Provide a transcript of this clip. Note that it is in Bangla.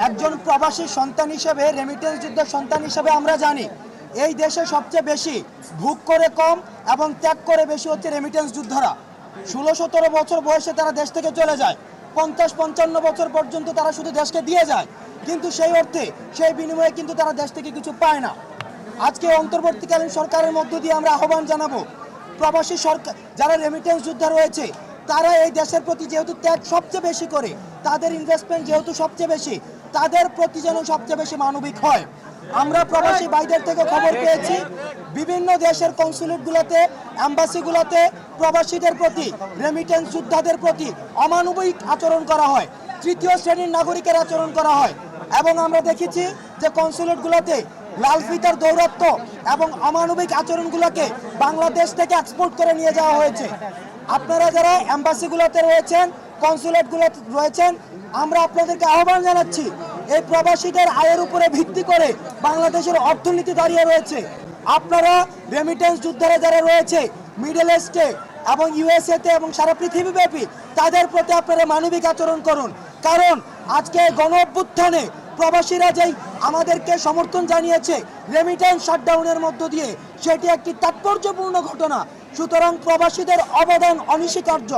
একজন প্রবাসী সন্তান হিসেবে, রেমিটেন্স যুদ্ধের সন্তান হিসেবে আমরা জানি এই দেশে সবচেয়ে বেশি ভোগ করে কম এবং ত্যাগ করে বেশি হচ্ছে রেমিটেন্স যোদ্ধারা। 16-17 বছর বয়সে তারা দেশ থেকে চলে যায়, 50-55 বছর পর্যন্ত তারা শুধু দেশকে দিয়ে যায়, কিন্তু সেই অর্থে সেই বিনিময়ে কিন্তু তারা দেশ থেকে কিছু পায় না। আজকে অন্তর্বর্তীকালীন সরকারের মধ্য দিয়ে আমরা আহ্বান জানাবো, প্রবাসী সরকার যারা রেমিটেন্স যোদ্ধা রয়েছে তারা এই দেশের প্রতি যেহেতু ত্যাগ সবচেয়ে বেশি করে, তাদের ইনভেস্টমেন্ট যেহেতু সবচেয়ে বেশি, তাদের প্রতি যেন সবচেয়ে বেশি মানবিক হয়। আমরা প্রবাসী ভাইদের থেকে খবর পেয়েছি বিভিন্ন দেশের কনসুলেটগুলোতে, অ্যাম্বাসিগুলোতে প্রবাসীদের প্রতি, রেমিটেন্স যোদ্ধাদের প্রতি অমানবিক আচরণ করা হয়, তৃতীয় শ্রেণীর নাগরিকের আচরণ করা হয়। এবং আমরা দেখেছি যে কনসুলেটগুলোতে লাল ফিতার দৌরাত্ম্য এবং অমানবিক আচরণগুলোকে বাংলাদেশ থেকে এক্সপোর্ট করে নিয়ে যাওয়া হয়েছে। আপনারা যারা অ্যাম্বাসিগুলোতে রয়েছেন, কনসুলেটগুলোতে রয়েছেন, আমরা আপনাদেরকে আহ্বান জানাচ্ছি, এই প্রবাসীদের আয়ের উপরে ভিত্তি করে বাংলাদেশের অর্থনীতি দাঁড়িয়ে রয়েছে। আপনারা রেমিটেন্স যোদ্ধারা যারা রয়েছে মিডল ইস্টে এবং ইউএসএতে এবং সারা পৃথিবীব্যাপী, তাদের প্রতি আপনারা মানবিক আচরণ করুন। কারণ আজকে গণ অভ্যুত্থানে প্রবাসীরা যেই আমাদেরকে সমর্থন জানিয়েছে রেমিটেন্স শাটডাউনের মধ্য দিয়ে, সেটি একটি তাৎপর্যপূর্ণ ঘটনা। সুতরাং প্রবাসীদের অবদান অনস্বীকার্য।